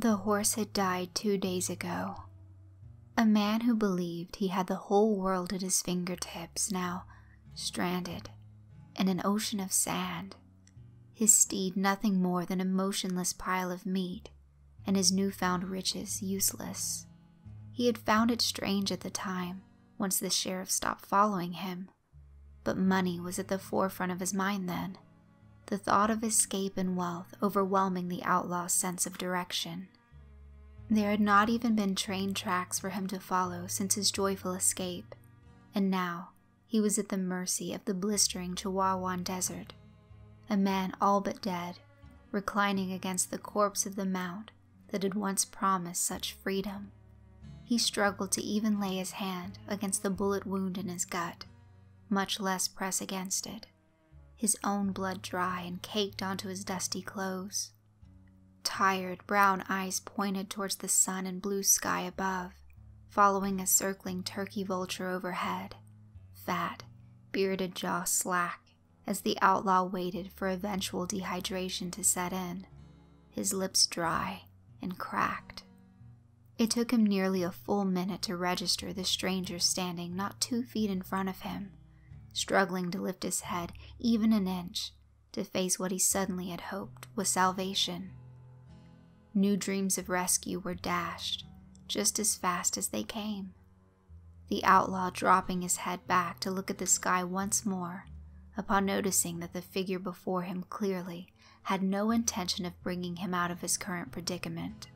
The horse had died 2 days ago. A man who believed he had the whole world at his fingertips, now stranded in an ocean of sand, his steed nothing more than a motionless pile of meat, and his newfound riches useless. He had found it strange at the time, once the sheriff stopped following him, but money was at the forefront of his mind then, the thought of escape and wealth overwhelming the outlaw's sense of direction. There had not even been train tracks for him to follow since his joyful escape, and now he was at the mercy of the blistering Chihuahuan desert, a man all but dead, reclining against the corpse of the mount that had once promised such freedom. He struggled to even lay his hand against the bullet wound in his gut, much less press against it, his own blood dry and caked onto his dusty clothes. Tired, brown eyes pointed towards the sun and blue sky above, following a circling turkey vulture overhead, fat, bearded jaw slack as the outlaw waited for eventual dehydration to set in, his lips dry and cracked. It took him nearly a full minute to register the stranger standing not 2 feet in front of him, struggling to lift his head even an inch to face what he suddenly had hoped was salvation. New dreams of rescue were dashed just as fast as they came. The outlaw dropping his head back to look at the sky once more, upon noticing that the figure before him clearly had no intention of bringing him out of his current predicament.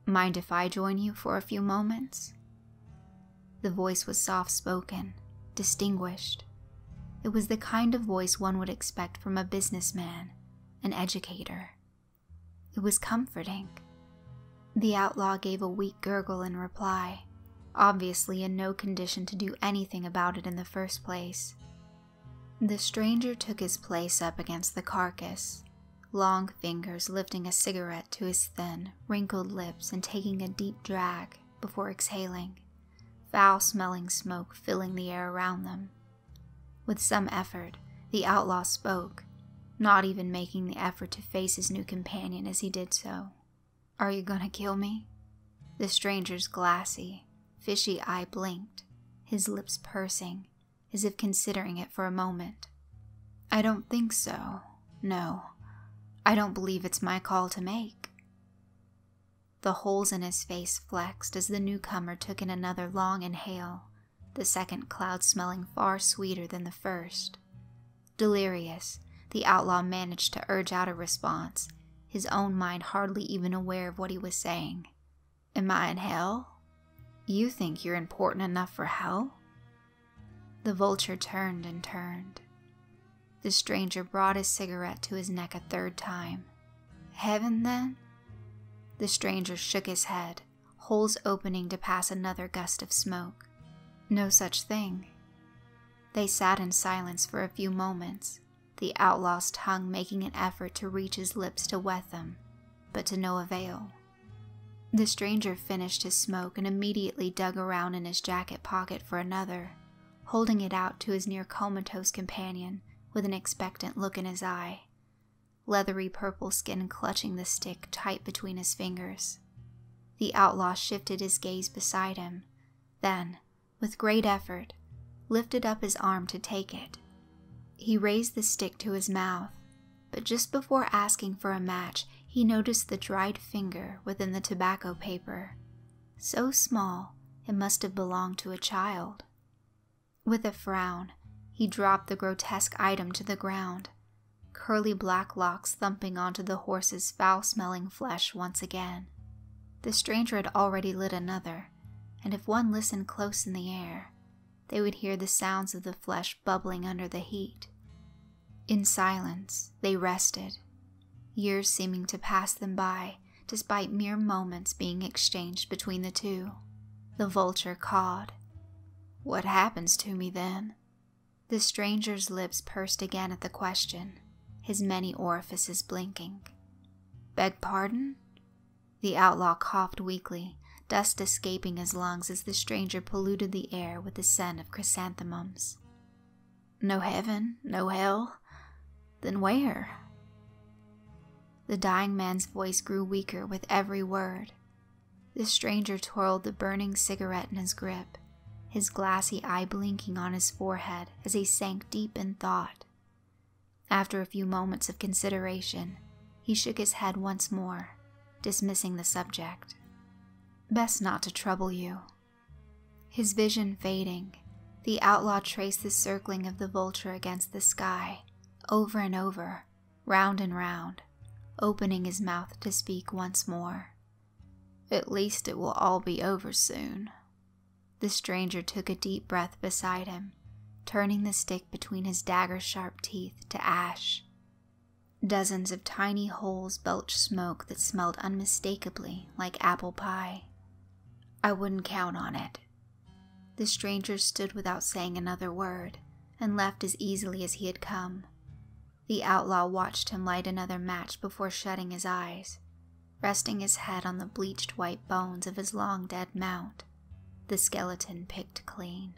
"Mind if I join you for a few moments?" The voice was soft-spoken, distinguished. It was the kind of voice one would expect from a businessman, an educator. It was comforting. The outlaw gave a weak gurgle in reply, obviously in no condition to do anything about it in the first place. The stranger took his place up against the carcass, long fingers lifting a cigarette to his thin, wrinkled lips and taking a deep drag before exhaling, foul-smelling smoke filling the air around them. With some effort, the outlaw spoke, not even making the effort to face his new companion as he did so. "Are you gonna kill me?" The stranger's glassy, fishy eye blinked, his lips pursing, as if considering it for a moment. "I don't think so. No. I don't believe it's my call to make." The holes in his face flexed as the newcomer took in another long inhale, the second cloud smelling far sweeter than the first. Delirious, the outlaw managed to urge out a response, his own mind hardly even aware of what he was saying. "Am I in hell? You think you're important enough for hell?" The vulture turned and turned. The stranger brought his cigarette to his neck a third time. "Heaven, then?" The stranger shook his head, holes opening to pass another gust of smoke. "No such thing." They sat in silence for a few moments, the outlaw's tongue making an effort to reach his lips to wet them, but to no avail. The stranger finished his smoke and immediately dug around in his jacket pocket for another, holding it out to his near comatose companion with an expectant look in his eye, leathery purple skin clutching the stick tight between his fingers. The outlaw shifted his gaze beside him, then, with great effort, lifted up his arm to take it. He raised the stick to his mouth, but just before asking for a match, he noticed the dried finger within the tobacco paper, so small it must have belonged to a child. With a frown, he dropped the grotesque item to the ground, curly black locks thumping onto the horse's foul-smelling flesh once again. The stranger had already lit another, and if one listened close in the air, they would hear the sounds of the flesh bubbling under the heat. In silence, they rested, years seeming to pass them by, despite mere moments being exchanged between the two. The vulture cawed. "What happens to me then?" The stranger's lips pursed again at the question, his many orifices blinking. "Beg pardon?" The outlaw coughed weakly, dust escaping his lungs as the stranger polluted the air with the scent of chrysanthemums. "No heaven, no hell? Then where?" The dying man's voice grew weaker with every word. The stranger twirled the burning cigarette in his grip, his glassy eye blinking on his forehead as he sank deep in thought. After a few moments of consideration, he shook his head once more, dismissing the subject. "Best not to trouble you." His vision fading, the outlaw traced the circling of the vulture against the sky, over and over, round and round, opening his mouth to speak once more. "At least it will all be over soon." The stranger took a deep breath beside him, turning the stick between his dagger-sharp teeth to ash. Dozens of tiny holes belched smoke that smelled unmistakably like apple pie. "I wouldn't count on it." The stranger stood without saying another word, and left as easily as he had come. The outlaw watched him light another match before shutting his eyes, resting his head on the bleached white bones of his long-dead mount, the skeleton picked clean.